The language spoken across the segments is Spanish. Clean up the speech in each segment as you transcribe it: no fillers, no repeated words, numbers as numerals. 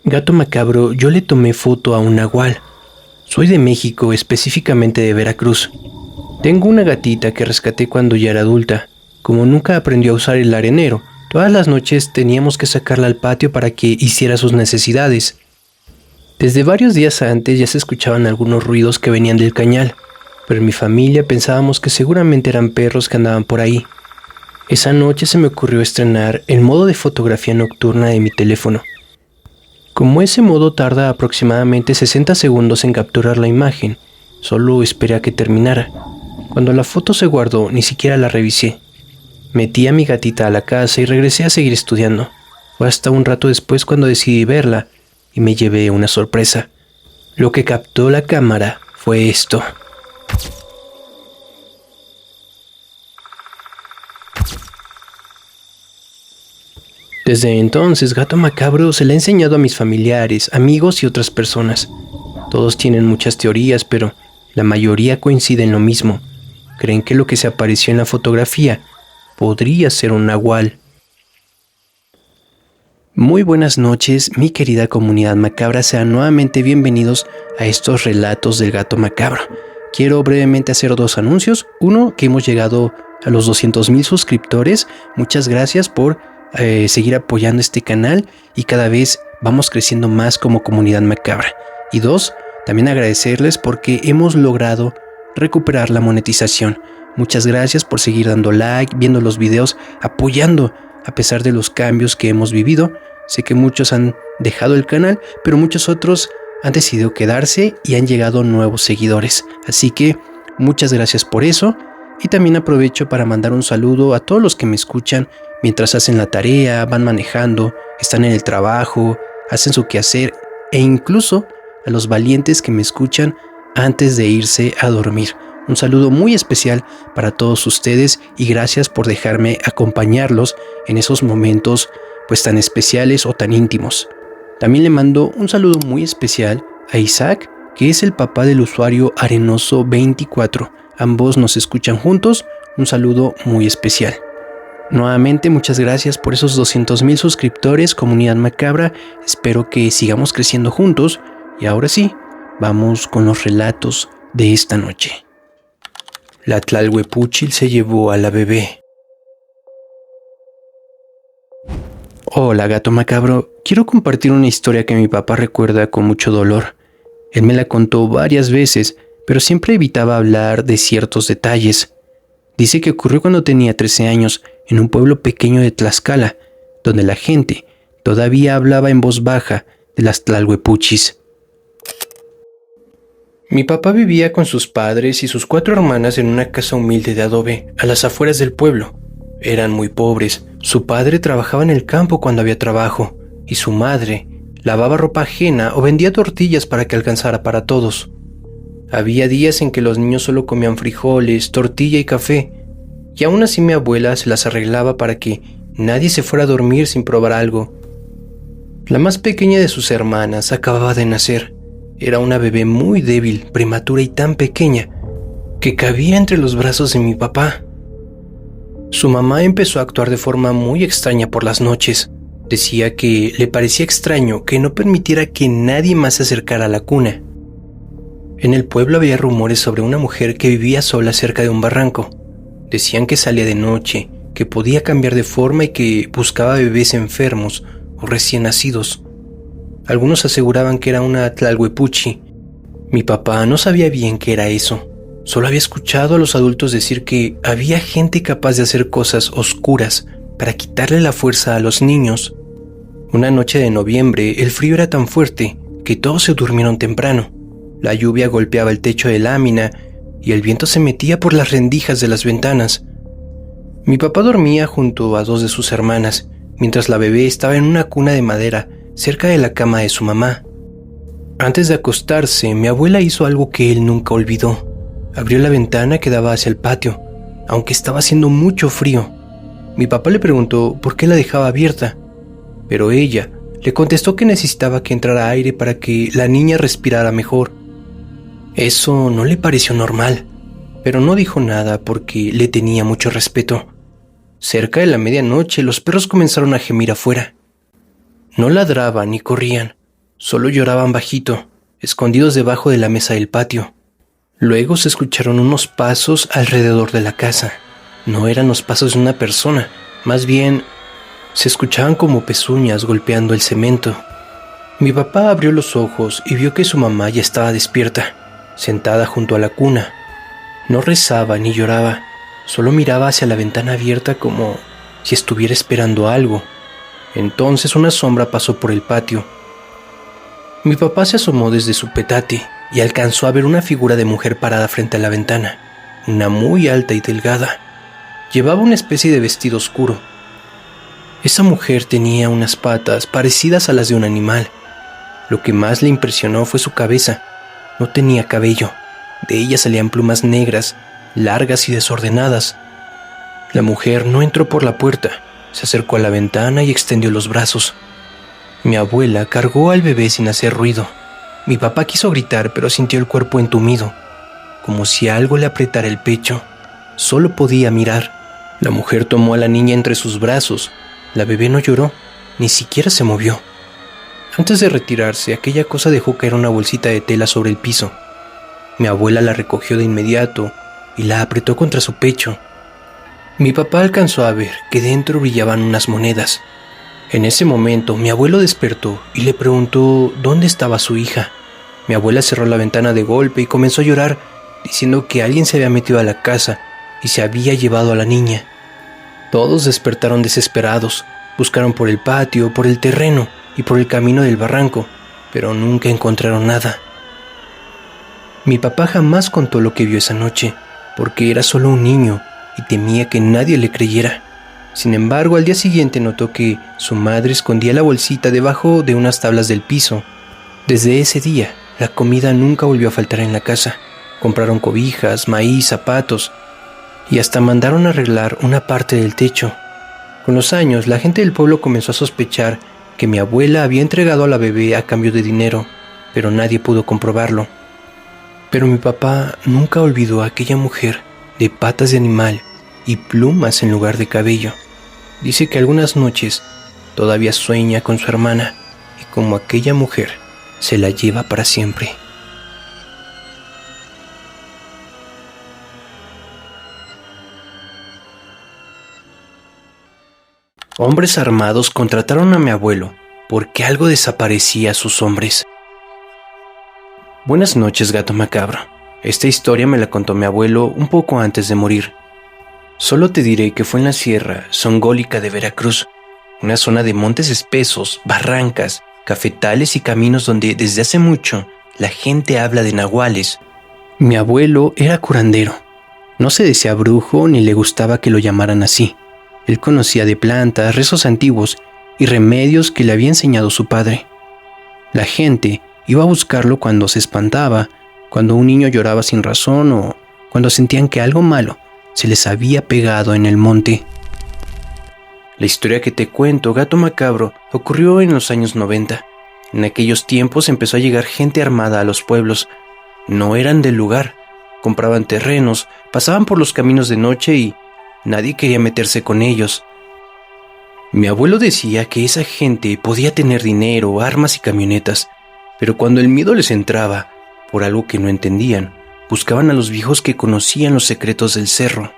Gato macabro, yo le tomé foto a un nahual. Soy de México, específicamente de Veracruz. Tengo una gatita que rescaté cuando ya era adulta. Como nunca aprendió a usar el arenero, todas las noches teníamos que sacarla al patio para que hiciera sus necesidades. Desde varios días antes ya se escuchaban algunos ruidos que venían del cañal, pero en mi familia pensábamos que seguramente eran perros que andaban por ahí. Esa noche se me ocurrió estrenar el modo de fotografía nocturna de mi teléfono. Como ese modo tarda aproximadamente 60 segundos en capturar la imagen, solo esperé a que terminara. Cuando la foto se guardó, ni siquiera la revisé. Metí a mi gatita a la casa y regresé a seguir estudiando. Fue hasta un rato después cuando decidí verla y me llevé una sorpresa. Lo que captó la cámara fue esto. Desde entonces, Gato Macabro se le ha enseñado a mis familiares, amigos y otras personas. Todos tienen muchas teorías, pero la mayoría coincide en lo mismo. Creen que lo que se apareció en la fotografía podría ser un nahual. Muy buenas noches, mi querida comunidad macabra. Sean nuevamente bienvenidos a estos relatos del Gato Macabro. Quiero brevemente hacer dos anuncios. Uno, que hemos llegado a los 200,000 suscriptores. Muchas gracias por seguir apoyando este canal y cada vez vamos creciendo más como comunidad macabra. Y dos, también agradecerles porque hemos logrado recuperar la monetización. Muchas gracias por seguir dando like, viendo los videos, apoyando a pesar de los cambios que hemos vivido. Sé que muchos han dejado el canal, pero muchos otros han decidido quedarse y han llegado nuevos seguidores. Así que muchas gracias por eso. Y también aprovecho para mandar un saludo a todos los que me escuchan mientras hacen la tarea, van manejando, están en el trabajo, hacen su quehacer e incluso a los valientes que me escuchan antes de irse a dormir. Un saludo muy especial para todos ustedes y gracias por dejarme acompañarlos en esos momentos pues tan especiales o tan íntimos. También le mando un saludo muy especial a Isaac, que es el papá del usuario Arenoso24. Ambos nos escuchan juntos. Un saludo muy especial. Nuevamente, muchas gracias por esos 200,000 suscriptores, comunidad macabra. Espero que sigamos creciendo juntos. Y ahora sí, vamos con los relatos de esta noche. La Tlalhuepúchil se llevó a la bebé. Hola, Gato Macabro. Quiero compartir una historia que mi papá recuerda con mucho dolor. Él me la contó varias veces, pero siempre evitaba hablar de ciertos detalles. Dice que ocurrió cuando tenía 13 años en un pueblo pequeño de Tlaxcala, donde la gente todavía hablaba en voz baja de las Tlalhuepuchis. Mi papá vivía con sus padres y sus 4 hermanas en una casa humilde de adobe a las afueras del pueblo. Eran muy pobres. Su padre trabajaba en el campo cuando había trabajo y su madre lavaba ropa ajena o vendía tortillas para que alcanzara para todos. Había días en que los niños solo comían frijoles, tortilla y café, y aún así mi abuela se las arreglaba para que nadie se fuera a dormir sin probar algo. La más pequeña de sus hermanas acababa de nacer. Era una bebé muy débil, prematura y tan pequeña que cabía entre los brazos de mi papá. Su mamá empezó a actuar de forma muy extraña por las noches. Decía que le parecía extraño que no permitiera que nadie más se acercara a la cuna. En el pueblo había rumores sobre una mujer que vivía sola cerca de un barranco. Decían que salía de noche, que podía cambiar de forma y que buscaba bebés enfermos o recién nacidos. Algunos aseguraban que era una Tlalhuepuchi. Mi papá no sabía bien qué era eso. Solo había escuchado a los adultos decir que había gente capaz de hacer cosas oscuras para quitarle la fuerza a los niños. Una noche de noviembre, el frío era tan fuerte que todos se durmieron temprano. La lluvia golpeaba el techo de lámina y el viento se metía por las rendijas de las ventanas. Mi papá dormía junto a 2 de sus hermanas, mientras la bebé estaba en una cuna de madera cerca de la cama de su mamá. Antes de acostarse, mi abuela hizo algo que él nunca olvidó. Abrió la ventana que daba hacia el patio, aunque estaba haciendo mucho frío. Mi papá le preguntó por qué la dejaba abierta, pero ella le contestó que necesitaba que entrara aire para que la niña respirara mejor. Eso no le pareció normal, pero no dijo nada porque le tenía mucho respeto. Cerca de la medianoche, los perros comenzaron a gemir afuera. No ladraban ni corrían, Solo lloraban bajito, escondidos debajo de la mesa del patio. Luego se escucharon unos pasos alrededor de la casa. No eran los pasos de una persona, más bien se escuchaban como pezuñas golpeando el cemento. Mi papá abrió los ojos y vio que su mamá ya estaba despierta, sentada junto a la cuna. No rezaba ni lloraba, solo miraba hacia la ventana abierta como si estuviera esperando algo. Entonces una sombra pasó por el patio. Mi papá se asomó desde su petate y alcanzó a ver una figura de mujer parada frente a la ventana, una muy alta y delgada. Llevaba una especie de vestido oscuro. Esa mujer tenía unas patas parecidas a las de un animal. Lo que más le impresionó fue su cabeza. No tenía cabello. De ella salían plumas negras, largas y desordenadas. La mujer no entró por la puerta. Se acercó a la ventana y extendió los brazos. Mi abuela cargó al bebé sin hacer ruido. Mi papá quiso gritar, pero sintió el cuerpo entumido, como si algo le apretara el pecho. Solo podía mirar. La mujer tomó a la niña entre sus brazos. La bebé no lloró, ni siquiera se movió. Antes de retirarse, aquella cosa dejó caer una bolsita de tela sobre el piso. Mi abuela la recogió de inmediato y la apretó contra su pecho. Mi papá alcanzó a ver que dentro brillaban unas monedas. En ese momento, mi abuelo despertó y le preguntó dónde estaba su hija. Mi abuela cerró la ventana de golpe y comenzó a llorar, diciendo que alguien se había metido a la casa y se había llevado a la niña. Todos despertaron desesperados, buscaron por el patio, por el terreno y por el camino del barranco, pero nunca encontraron nada. Mi papá jamás contó lo que vio esa noche, porque era solo un niño y temía que nadie le creyera. Sin embargo, al día siguiente notó que su madre escondía la bolsita debajo de unas tablas del piso. Desde ese día, la comida nunca volvió a faltar en la casa. Compraron cobijas, maíz, zapatos y hasta mandaron a arreglar una parte del techo. Con los años, la gente del pueblo comenzó a sospechar que mi abuela había entregado a la bebé a cambio de dinero, pero nadie pudo comprobarlo. Pero mi papá nunca olvidó a aquella mujer de patas de animal y plumas en lugar de cabello. Dice que algunas noches todavía sueña con su hermana y como aquella mujer se la lleva para siempre. Hombres armados contrataron a mi abuelo porque algo desaparecía a sus hombres. Buenas noches, gato macabro. Esta historia me la contó mi abuelo un poco antes de morir. Solo te diré que fue en la Sierra Songólica de Veracruz, una zona de montes espesos, barrancas, cafetales y caminos donde desde hace mucho la gente habla de nahuales. Mi abuelo era curandero. No se decía brujo ni le gustaba que lo llamaran así. Él conocía de plantas, rezos antiguos y remedios que le había enseñado su padre. La gente iba a buscarlo cuando se espantaba, cuando un niño lloraba sin razón o cuando sentían que algo malo se les había pegado en el monte. La historia que te cuento, gato macabro, ocurrió en los años 90. En aquellos tiempos empezó a llegar gente armada a los pueblos. No eran del lugar, compraban terrenos, pasaban por los caminos de noche y nadie quería meterse con ellos. Mi abuelo decía que esa gente podía tener dinero, armas y camionetas, pero cuando el miedo les entraba, por algo que no entendían, buscaban a los viejos que conocían los secretos del cerro.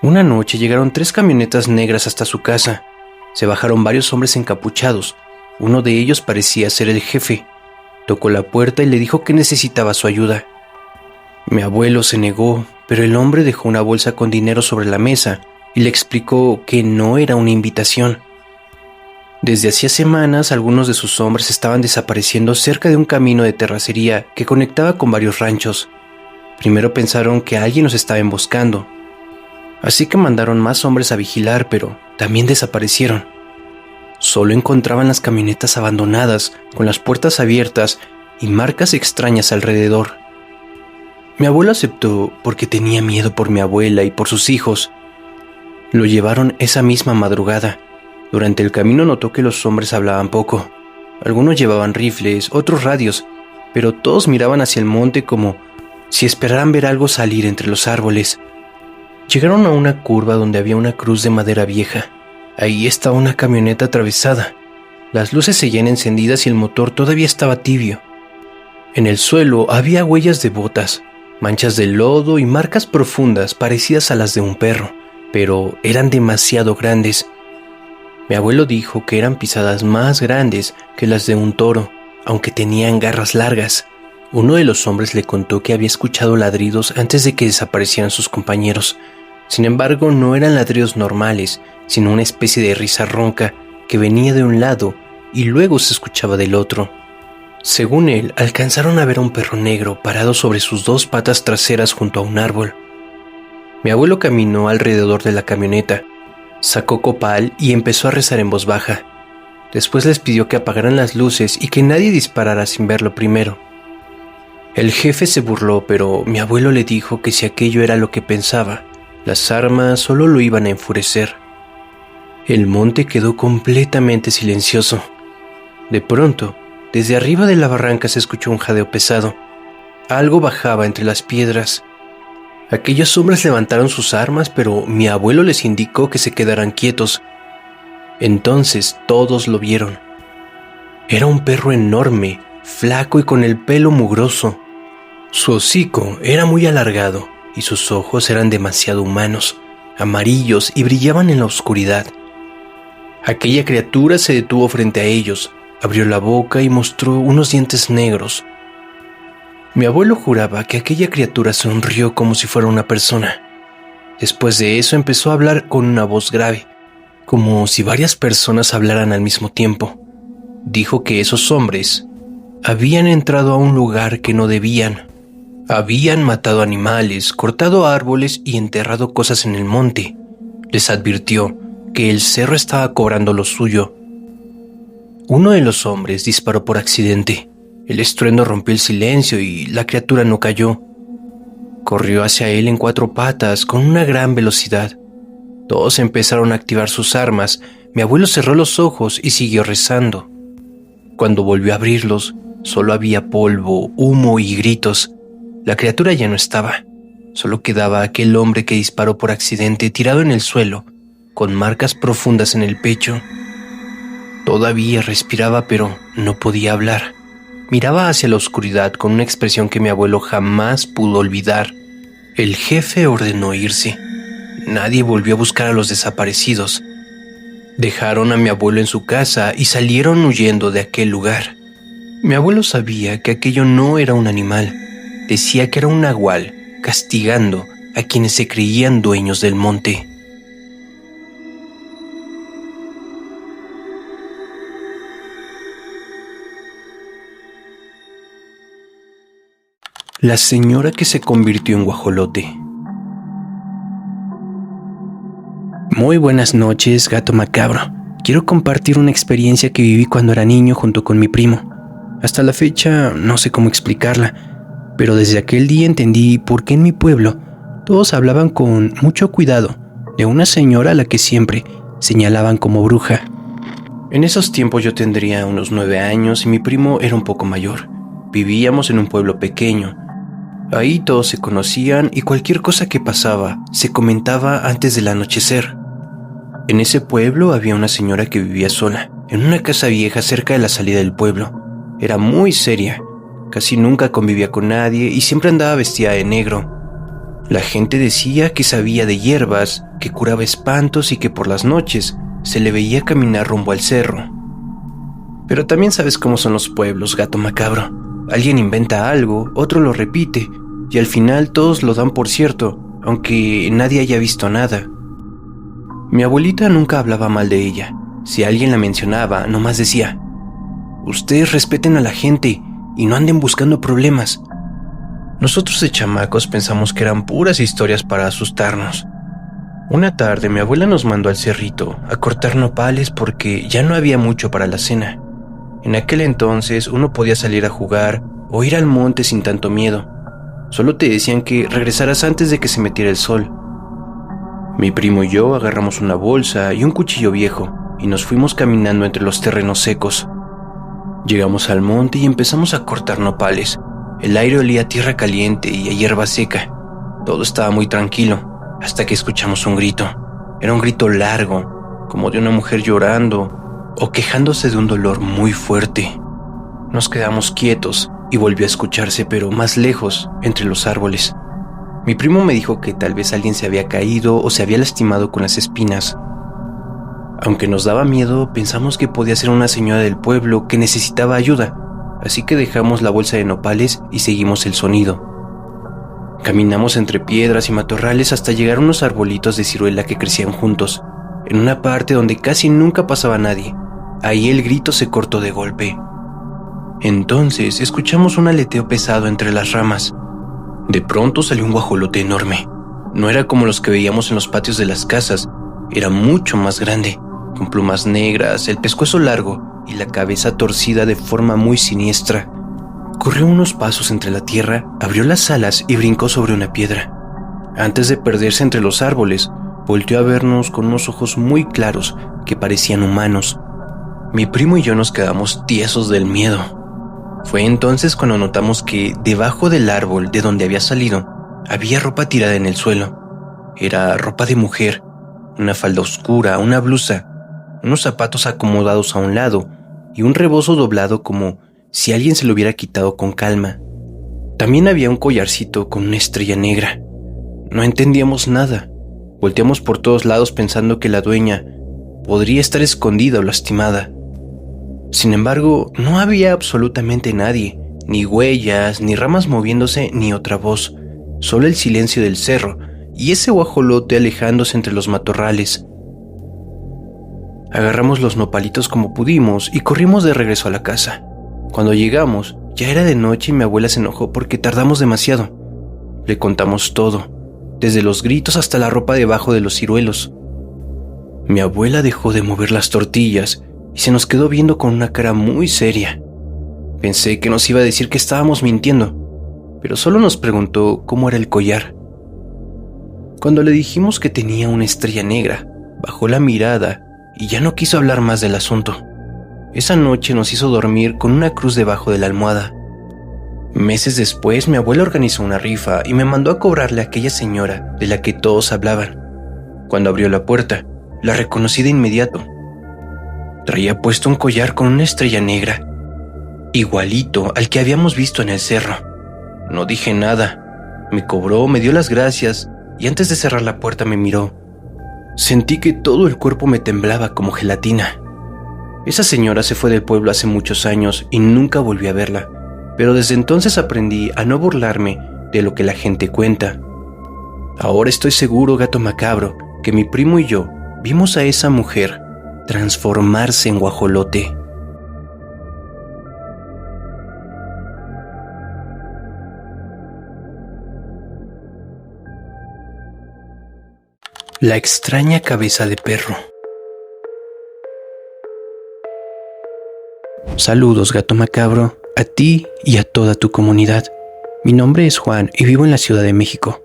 Una noche llegaron 3 camionetas negras hasta su casa. Se bajaron varios hombres encapuchados. Uno de ellos parecía ser el jefe. Tocó la puerta y le dijo que necesitaba su ayuda. Mi abuelo se negó, pero el hombre dejó una bolsa con dinero sobre la mesa y le explicó que no era una invitación. Desde hacía semanas, algunos de sus hombres estaban desapareciendo cerca de un camino de terracería que conectaba con varios ranchos. Primero pensaron que alguien los estaba emboscando, así que mandaron más hombres a vigilar, pero también desaparecieron. Solo encontraban las camionetas abandonadas, con las puertas abiertas y marcas extrañas alrededor. Mi abuelo aceptó porque tenía miedo por mi abuela y por sus hijos. Lo llevaron esa misma madrugada. Durante el camino notó que los hombres hablaban poco. Algunos llevaban rifles, otros radios, pero todos miraban hacia el monte como si esperaran ver algo salir entre los árboles. Llegaron a una curva donde había una cruz de madera vieja. Ahí estaba una camioneta atravesada. Las luces seguían encendidas y el motor todavía estaba tibio. En el suelo había huellas de botas, manchas de lodo y marcas profundas parecidas a las de un perro, pero eran demasiado grandes. Mi abuelo dijo que eran pisadas más grandes que las de un toro, aunque tenían garras largas. Uno de los hombres le contó que había escuchado ladridos antes de que desaparecieran sus compañeros. Sin embargo, no eran ladridos normales, sino una especie de risa ronca que venía de un lado y luego se escuchaba del otro. Según él, alcanzaron a ver a un perro negro parado sobre sus dos patas traseras junto a un árbol. Mi abuelo caminó alrededor de la camioneta, sacó copal y empezó a rezar en voz baja. Después les pidió que apagaran las luces y que nadie disparara sin verlo primero. El jefe se burló, pero mi abuelo le dijo que si aquello era lo que pensaba, las armas solo lo iban a enfurecer. El monte quedó completamente silencioso. De pronto, desde arriba de la barranca se escuchó un jadeo pesado. Algo bajaba entre las piedras. Aquellos hombres levantaron sus armas, pero mi abuelo les indicó que se quedaran quietos. Entonces todos lo vieron. Era un perro enorme, flaco y con el pelo mugroso. Su hocico era muy alargado y sus ojos eran demasiado humanos, amarillos y brillaban en la oscuridad. Aquella criatura se detuvo frente a ellos, abrió la boca y mostró unos dientes negros. Mi abuelo juraba que aquella criatura sonrió como si fuera una persona. Después de eso empezó a hablar con una voz grave, como si varias personas hablaran al mismo tiempo. Dijo que esos hombres habían entrado a un lugar que no debían. Habían matado animales, cortado árboles y enterrado cosas en el monte. Les advirtió que el cerro estaba cobrando lo suyo. Uno de los hombres disparó por accidente. El estruendo rompió el silencio y la criatura no cayó. Corrió hacia él en 4 patas con una gran velocidad. Todos empezaron a activar sus armas. Mi abuelo cerró los ojos y siguió rezando. Cuando volvió a abrirlos, solo había polvo, humo y gritos. La criatura ya no estaba. Solo quedaba aquel hombre que disparó por accidente tirado en el suelo, con marcas profundas en el pecho. Todavía respiraba, pero no podía hablar. Miraba hacia la oscuridad con una expresión que mi abuelo jamás pudo olvidar. El jefe ordenó irse. Nadie volvió a buscar a los desaparecidos. Dejaron a mi abuelo en su casa y salieron huyendo de aquel lugar. Mi abuelo sabía que aquello no era un animal. Decía que era un nahual castigando a quienes se creían dueños del monte. La señora que se convirtió en guajolote. Muy buenas noches, gato macabro. Quiero compartir una experiencia que viví cuando era niño junto con mi primo. Hasta la fecha no sé cómo explicarla, pero desde aquel día entendí por qué en mi pueblo todos hablaban con mucho cuidado de una señora a la que siempre señalaban como bruja. En esos tiempos yo tendría unos 9 años y mi primo era un poco mayor. Vivíamos en un pueblo pequeño. Ahí todos se conocían y cualquier cosa que pasaba se comentaba antes del anochecer. En ese pueblo había una señora que vivía sola, en una casa vieja cerca de la salida del pueblo. Era muy seria, casi nunca convivía con nadie y siempre andaba vestida de negro. La gente decía que sabía de hierbas, que curaba espantos y que por las noches se le veía caminar rumbo al cerro. Pero también sabes cómo son los pueblos, gato macabro. Alguien inventa algo, otro lo repite y al final todos lo dan por cierto, aunque nadie haya visto nada. Mi abuelita nunca hablaba mal de ella. Si alguien la mencionaba, nomás decía: ustedes respeten a la gente y no anden buscando problemas. Nosotros de chamacos pensamos que eran puras historias para asustarnos. Una tarde mi abuela nos mandó al cerrito a cortar nopales porque ya no había mucho para la cena. En aquel entonces uno podía salir a jugar o ir al monte sin tanto miedo. Solo te decían que regresaras antes de que se metiera el sol. Mi primo y yo agarramos una bolsa y un cuchillo viejo y nos fuimos caminando entre los terrenos secos. Llegamos al monte y empezamos a cortar nopales. El aire olía a tierra caliente y a hierba seca. Todo estaba muy tranquilo, hasta que escuchamos un grito. Era un grito largo, como de una mujer llorando, o quejándose de un dolor muy fuerte. Nos quedamos quietos y volvió a escucharse, pero más lejos, entre los árboles. Mi primo me dijo que tal vez alguien se había caído o se había lastimado con las espinas. Aunque nos daba miedo, pensamos que podía ser una señora del pueblo que necesitaba ayuda, así que dejamos la bolsa de nopales y seguimos el sonido. Caminamos entre piedras y matorrales hasta llegar a unos arbolitos de ciruela que crecían juntos, en una parte donde casi nunca pasaba nadie. Ahí el grito se cortó de golpe. Entonces escuchamos un aleteo pesado entre las ramas. De pronto salió un guajolote enorme. No era como los que veíamos en los patios de las casas, era mucho más grande, con plumas negras, el pescuezo largo y la cabeza torcida de forma muy siniestra. Corrió unos pasos entre la tierra, abrió las alas y brincó sobre una piedra. Antes de perderse entre los árboles, volteó a vernos con unos ojos muy claros que parecían humanos. Mi primo y yo nos quedamos tiesos del miedo. Fue entonces cuando notamos que debajo del árbol de donde había salido había ropa tirada en el suelo. Era ropa de mujer, una falda oscura, una blusa, unos zapatos acomodados a un lado y un rebozo doblado como si alguien se lo hubiera quitado con calma. También había un collarcito con una estrella negra. No entendíamos nada. Volteamos por todos lados pensando que la dueña podría estar escondida o lastimada. Sin embargo, no había absolutamente nadie, ni huellas, ni ramas moviéndose, ni otra voz, solo el silencio del cerro y ese guajolote alejándose entre los matorrales. Agarramos los nopalitos como pudimos y corrimos de regreso a la casa. Cuando llegamos, ya era de noche y mi abuela se enojó porque tardamos demasiado. Le contamos todo, desde los gritos hasta la ropa debajo de los ciruelos. Mi abuela dejó de mover las tortillas y se nos quedó viendo con una cara muy seria. Pensé que nos iba a decir que estábamos mintiendo, pero solo nos preguntó cómo era el collar. Cuando le dijimos que tenía una estrella negra, bajó la mirada y ya no quiso hablar más del asunto. Esa noche nos hizo dormir con una cruz debajo de la almohada. Meses después, mi abuela organizó una rifa y me mandó a cobrarle a aquella señora de la que todos hablaban. Cuando abrió la puerta, la reconocí de inmediato. Traía puesto un collar con una estrella negra, igualito al que habíamos visto en el cerro. No dije nada. Me cobró, me dio las gracias y antes de cerrar la puerta me miró. Sentí que todo el cuerpo me temblaba como gelatina. Esa señora se fue del pueblo hace muchos años y nunca volví a verla, pero desde entonces aprendí a no burlarme de lo que la gente cuenta. Ahora estoy seguro, gato macabro, que mi primo y yo vimos a esa mujer transformarse en guajolote. La extraña cabeza de perro. Saludos, gato macabro, a ti y a toda tu comunidad. Mi nombre es Juan y vivo en la Ciudad de México.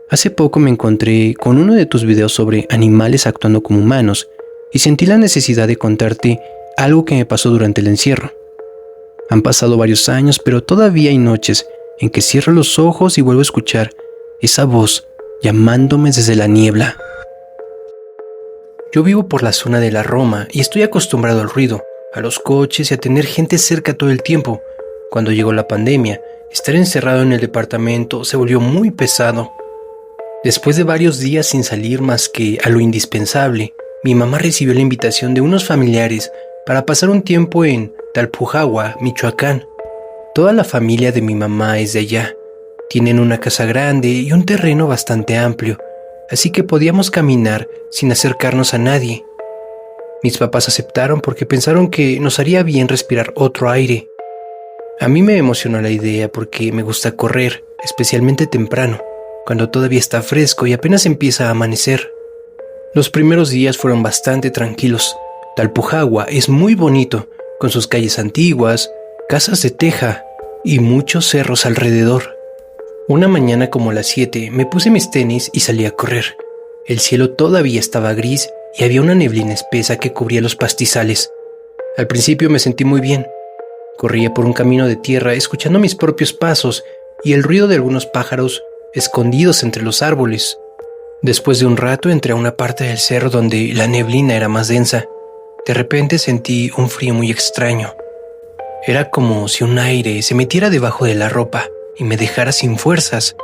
Hace poco me encontré con uno de tus videos sobre animales actuando como humanos y sentí la necesidad de contarte algo que me pasó durante el encierro. Han pasado varios años, pero todavía hay noches en que cierro los ojos y vuelvo a escuchar esa voz llamándome desde la niebla. Yo vivo por la zona de la Roma y estoy acostumbrado al ruido, a los coches y a tener gente cerca todo el tiempo. Cuando llegó la pandemia, estar encerrado en el departamento se volvió muy pesado. Después de varios días sin salir más que a lo indispensable, mi mamá recibió la invitación de unos familiares para pasar un tiempo en Talpujahua, Michoacán. Toda la familia de mi mamá es de allá. Tienen una casa grande y un terreno bastante amplio, así que podíamos caminar sin acercarnos a nadie. Mis papás aceptaron porque pensaron que nos haría bien respirar otro aire. A mí me emocionó la idea porque me gusta correr, especialmente temprano, cuando todavía está fresco y apenas empieza a amanecer. Los primeros días fueron bastante tranquilos. Talpujahua es muy bonito, con sus calles antiguas, casas de teja y muchos cerros alrededor. Una mañana como a las 7 me puse mis tenis y salí a correr. El cielo todavía estaba gris y había una neblina espesa que cubría los pastizales. Al principio me sentí muy bien. Corría por un camino de tierra escuchando mis propios pasos y el ruido de algunos pájaros escondidos entre los árboles. Después de un rato entré a una parte del cerro donde la neblina era más densa. De repente sentí un frío muy extraño. Era como si un aire se metiera debajo de la ropa y me dejara sin fuerzas.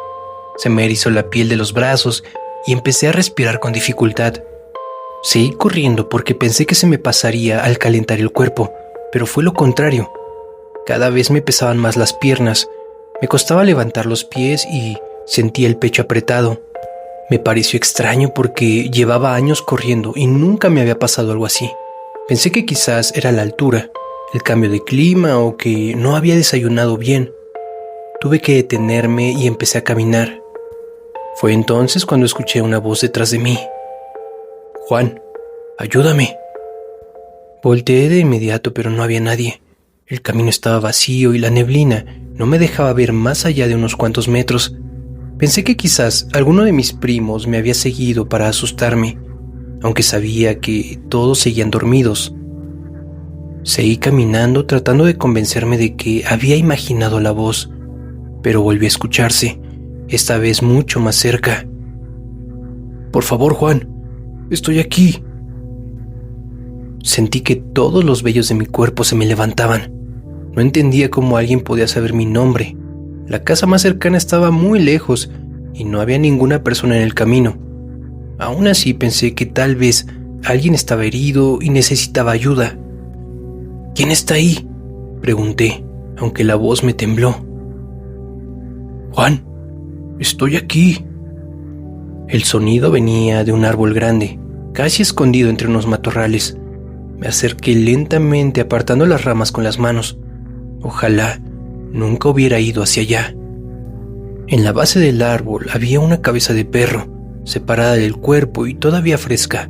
Se me erizó la piel de los brazos y empecé a respirar con dificultad. Seguí corriendo porque pensé que se me pasaría al calentar el cuerpo, pero fue lo contrario. Cada vez me pesaban más las piernas, me costaba levantar los pies y sentía el pecho apretado. Me pareció extraño porque llevaba años corriendo y nunca me había pasado algo así. Pensé que quizás era la altura, el cambio de clima o que no había desayunado bien. Tuve que detenerme y empecé a caminar. Fue entonces cuando escuché una voz detrás de mí. «Juan, ayúdame». Volteé de inmediato, pero no había nadie. El camino estaba vacío y la neblina no me dejaba ver más allá de unos cuantos metros. Pensé que quizás alguno de mis primos me había seguido para asustarme, aunque sabía que todos seguían dormidos. Seguí caminando tratando de convencerme de que había imaginado la voz, pero volvió a escucharse, esta vez mucho más cerca. «Por favor, Juan, estoy aquí». Sentí que todos los vellos de mi cuerpo se me levantaban. No entendía cómo alguien podía saber mi nombre. La casa más cercana estaba muy lejos y no había ninguna persona en el camino. Aún así pensé que tal vez alguien estaba herido y necesitaba ayuda. «¿Quién está ahí?», pregunté, aunque la voz me tembló. «Juan, estoy aquí». El sonido venía de un árbol grande, casi escondido entre unos matorrales. Me acerqué lentamente apartando las ramas con las manos. Ojalá nunca hubiera ido hacia allá. En la base del árbol había una cabeza de perro, separada del cuerpo y todavía fresca.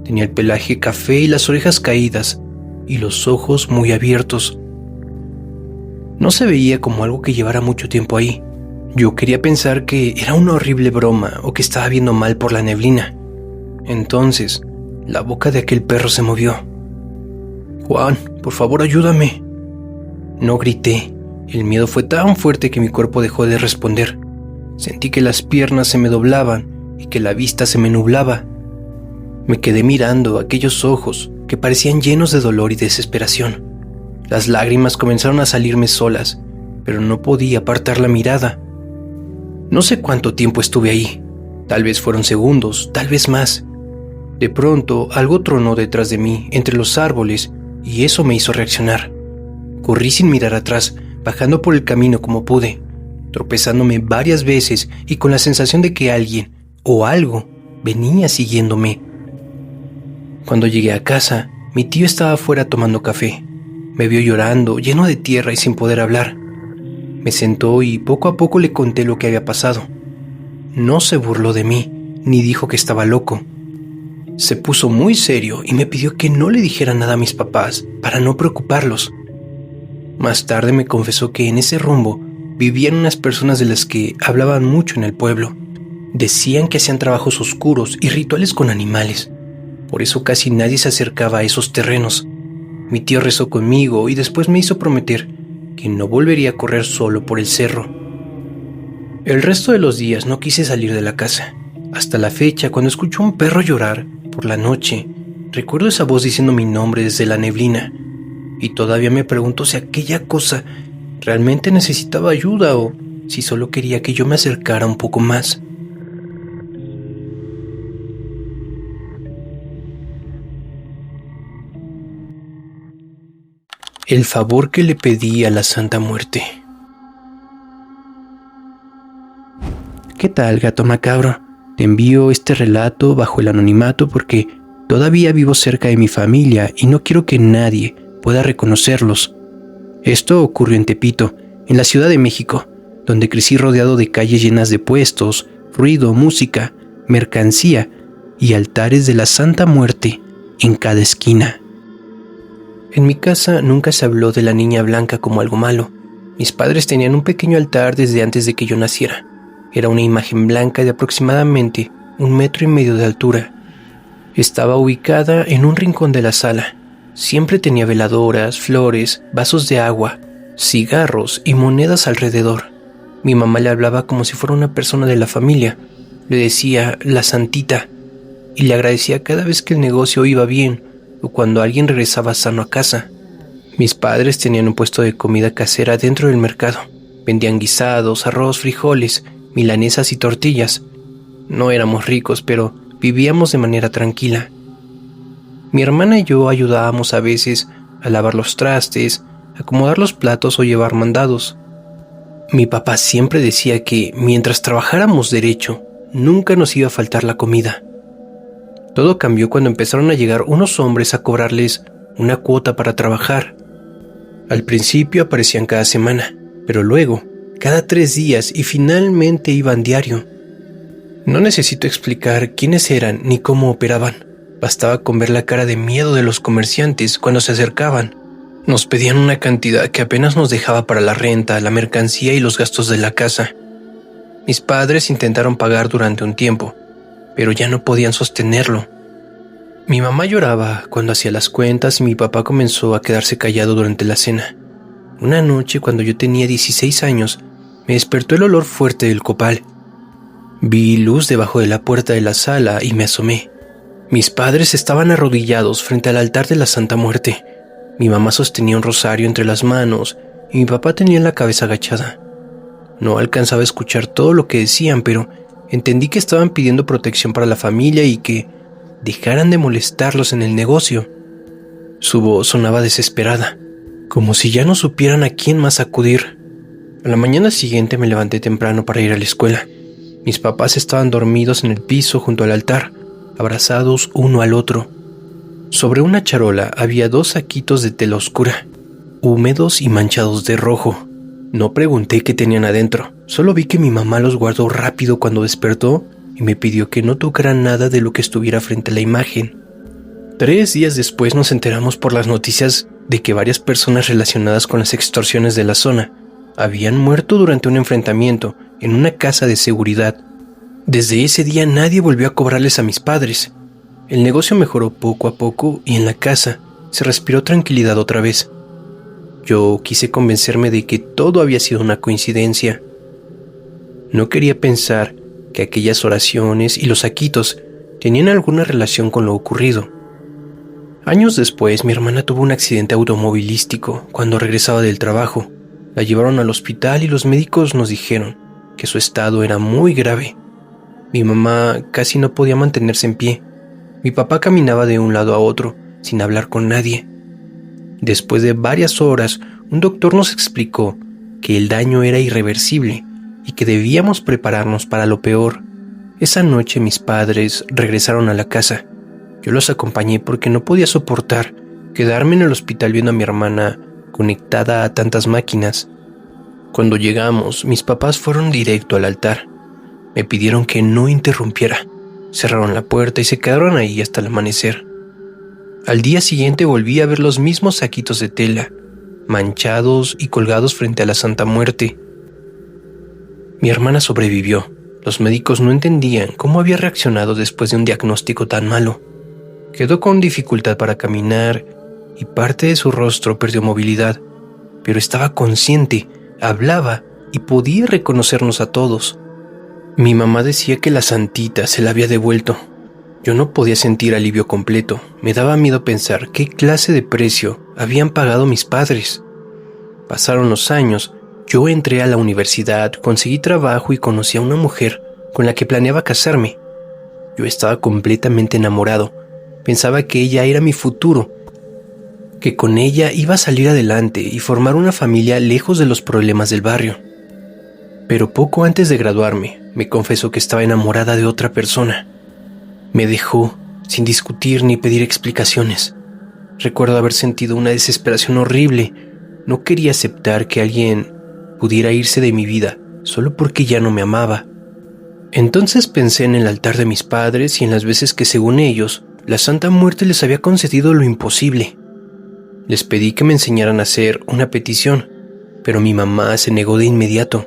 Tenía el pelaje café y las orejas caídas, y los ojos muy abiertos. No se veía como algo que llevara mucho tiempo ahí. Yo quería pensar que era una horrible broma o que estaba viendo mal por la neblina. Entonces, la boca de aquel perro se movió. «Juan, por favor, ayúdame». No grité. El miedo fue tan fuerte que mi cuerpo dejó de responder. Sentí que las piernas se me doblaban y que la vista se me nublaba. Me quedé mirando aquellos ojos que parecían llenos de dolor y desesperación. Las lágrimas comenzaron a salirme solas, pero no podía apartar la mirada. No sé cuánto tiempo estuve ahí. Tal vez fueron segundos, tal vez más. De pronto, algo tronó detrás de mí, entre los árboles, y eso me hizo reaccionar. Corrí sin mirar atrás, bajando por el camino como pude, tropezándome varias veces y con la sensación de que alguien o algo venía siguiéndome. Cuando llegué a casa, mi tío estaba afuera tomando café. Me vio llorando, lleno de tierra y sin poder hablar. Me sentó y poco a poco le conté lo que había pasado. No se burló de mí, ni dijo que estaba loco. Se puso muy serio y me pidió que no le dijera nada a mis papás para no preocuparlos. Más tarde me confesó que en ese rumbo vivían unas personas de las que hablaban mucho en el pueblo. Decían que hacían trabajos oscuros y rituales con animales. Por eso casi nadie se acercaba a esos terrenos. Mi tío rezó conmigo y después me hizo prometer que no volvería a correr solo por el cerro. El resto de los días no quise salir de la casa. Hasta la fecha, cuando escucho a un perro llorar por la noche, recuerdo esa voz diciendo mi nombre desde la neblina. Y todavía me pregunto si aquella cosa realmente necesitaba ayuda o si solo quería que yo me acercara un poco más. El favor que le pedí a la Santa Muerte. ¿Qué tal, gato macabro? Te envío este relato bajo el anonimato porque todavía vivo cerca de mi familia y no quiero que nadie pueda reconocerlos. Esto ocurrió en Tepito, en la Ciudad de México, donde crecí rodeado de calles llenas de puestos, ruido, música, mercancía y altares de la Santa Muerte en cada esquina. En mi casa nunca se habló de la niña blanca como algo malo. Mis padres tenían un pequeño altar desde antes de que yo naciera. Era una imagen blanca de aproximadamente 1,5 metros de altura. Estaba ubicada en un rincón de la sala. Siempre tenía veladoras, flores, vasos de agua, cigarros y monedas alrededor. Mi mamá le hablaba como si fuera una persona de la familia. Le decía la santita y le agradecía cada vez que el negocio iba bien o cuando alguien regresaba sano a casa. Mis padres tenían un puesto de comida casera dentro del mercado. Vendían guisados, arroz, frijoles, milanesas y tortillas. No éramos ricos, pero vivíamos de manera tranquila. Mi hermana y yo ayudábamos a veces a lavar los trastes, acomodar los platos o llevar mandados. Mi papá siempre decía que mientras trabajáramos derecho, nunca nos iba a faltar la comida. Todo cambió cuando empezaron a llegar unos hombres a cobrarles una cuota para trabajar. Al principio aparecían cada semana, pero luego, cada 3 días y finalmente iban diario. No necesito explicar quiénes eran ni cómo operaban. Bastaba con ver la cara de miedo de los comerciantes cuando se acercaban. Nos pedían una cantidad que apenas nos dejaba para la renta, la mercancía y los gastos de la casa. Mis padres intentaron pagar durante un tiempo, pero ya no podían sostenerlo. Mi mamá lloraba cuando hacía las cuentas y mi papá comenzó a quedarse callado durante la cena. Una noche, cuando yo tenía 16 años, me despertó el olor fuerte del copal. Vi luz debajo de la puerta de la sala y me asomé. Mis padres estaban arrodillados frente al altar de la Santa Muerte. Mi mamá sostenía un rosario entre las manos y mi papá tenía la cabeza agachada. No alcanzaba a escuchar todo lo que decían, pero entendí que estaban pidiendo protección para la familia y que dejaran de molestarlos en el negocio. Su voz sonaba desesperada, como si ya no supieran a quién más acudir. A la mañana siguiente me levanté temprano para ir a la escuela. Mis papás estaban dormidos en el piso junto al altar, abrazados uno al otro. Sobre una charola había 2 saquitos de tela oscura, húmedos y manchados de rojo. No pregunté qué tenían adentro, solo vi que mi mamá los guardó rápido cuando despertó y me pidió que no tocara nada de lo que estuviera frente a la imagen. 3 días después nos enteramos por las noticias de que varias personas relacionadas con las extorsiones de la zona habían muerto durante un enfrentamiento en una casa de seguridad. Desde ese día nadie volvió a cobrarles a mis padres. El negocio mejoró poco a poco y en la casa se respiró tranquilidad otra vez. Yo quise convencerme de que todo había sido una coincidencia. No quería pensar que aquellas oraciones y los saquitos tenían alguna relación con lo ocurrido. Años después, mi hermana tuvo un accidente automovilístico cuando regresaba del trabajo. La llevaron al hospital y los médicos nos dijeron que su estado era muy grave. Mi mamá casi no podía mantenerse en pie. Mi papá caminaba de un lado a otro, sin hablar con nadie. Después de varias horas, un doctor nos explicó que el daño era irreversible y que debíamos prepararnos para lo peor. Esa noche mis padres regresaron a la casa. Yo los acompañé porque no podía soportar quedarme en el hospital viendo a mi hermana conectada a tantas máquinas. Cuando llegamos, mis papás fueron directo al altar. Me pidieron que no interrumpiera. Cerraron la puerta y se quedaron ahí hasta el amanecer. Al día siguiente volví a ver los mismos saquitos de tela, manchados y colgados frente a la Santa Muerte. Mi hermana sobrevivió. Los médicos no entendían cómo había reaccionado después de un diagnóstico tan malo. Quedó con dificultad para caminar y parte de su rostro perdió movilidad, pero estaba consciente, hablaba y podía reconocernos a todos. Mi mamá decía que la santita se la había devuelto. Yo no podía sentir alivio completo. Me daba miedo pensar qué clase de precio habían pagado mis padres. Pasaron los años. Yo entré a la universidad, conseguí trabajo y conocí a una mujer con la que planeaba casarme. Yo estaba completamente enamorado. Pensaba que ella era mi futuro, que con ella iba a salir adelante y formar una familia lejos de los problemas del barrio. Pero poco antes de graduarme, me confesó que estaba enamorada de otra persona. Me dejó, sin discutir ni pedir explicaciones. Recuerdo haber sentido una desesperación horrible. No quería aceptar que alguien pudiera irse de mi vida solo porque ya no me amaba. Entonces pensé en el altar de mis padres y en las veces que, según ellos, la Santa Muerte les había concedido lo imposible. Les pedí que me enseñaran a hacer una petición, pero mi mamá se negó de inmediato.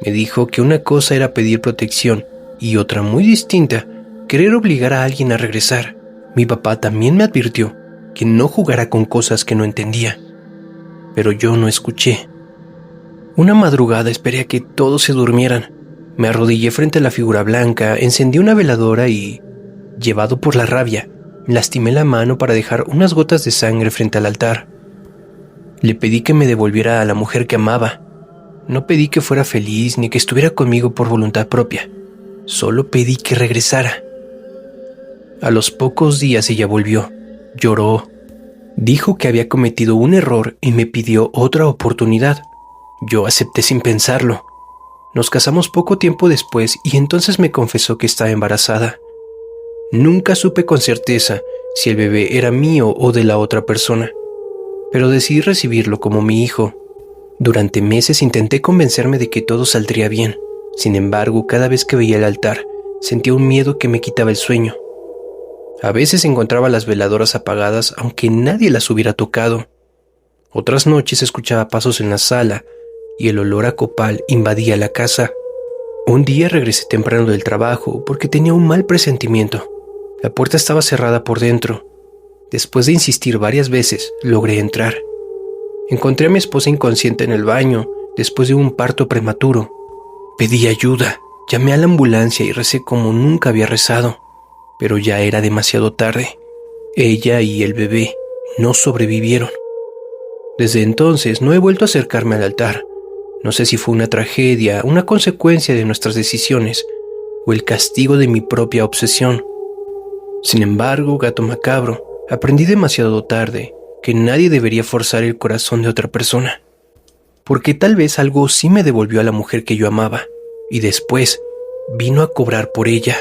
Me dijo que una cosa era pedir protección y otra muy distinta, querer obligar a alguien a regresar. Mi papá también me advirtió que no jugara con cosas que no entendía, pero yo no escuché. Una madrugada esperé a que todos se durmieran. Me arrodillé frente a la figura blanca, encendí una veladora y, llevado por la rabia, Lastimé la mano para dejar unas gotas de sangre frente al altar. Le pedí que me devolviera a la mujer que amaba. No pedí que fuera feliz ni que estuviera conmigo por voluntad propia. Solo pedí que regresara. A los pocos días ella volvió. Lloró. Dijo que había cometido un error y me pidió otra oportunidad. Yo acepté sin pensarlo. Nos casamos poco tiempo después y entonces me confesó que estaba embarazada. Nunca supe con certeza si el bebé era mío o de la otra persona, pero decidí recibirlo como mi hijo. Durante meses intenté convencerme de que todo saldría bien. Sin embargo, cada vez que veía el altar, sentía un miedo que me quitaba el sueño. A veces encontraba las veladoras apagadas aunque nadie las hubiera tocado. Otras noches escuchaba pasos en la sala y el olor a copal invadía la casa. Un día regresé temprano del trabajo porque tenía un mal presentimiento. La puerta estaba cerrada por dentro. Después de insistir varias veces, logré entrar. Encontré a mi esposa inconsciente en el baño después de un parto prematuro. Pedí ayuda, llamé a la ambulancia y recé como nunca había rezado, pero ya era demasiado tarde. Ella y el bebé no sobrevivieron. Desde entonces no he vuelto a acercarme al altar. No sé si fue una tragedia, una consecuencia de nuestras decisiones o el castigo de mi propia obsesión. Sin embargo, gato macabro, aprendí demasiado tarde que nadie debería forzar el corazón de otra persona, porque tal vez algo sí me devolvió a la mujer que yo amaba y después vino a cobrar por ella.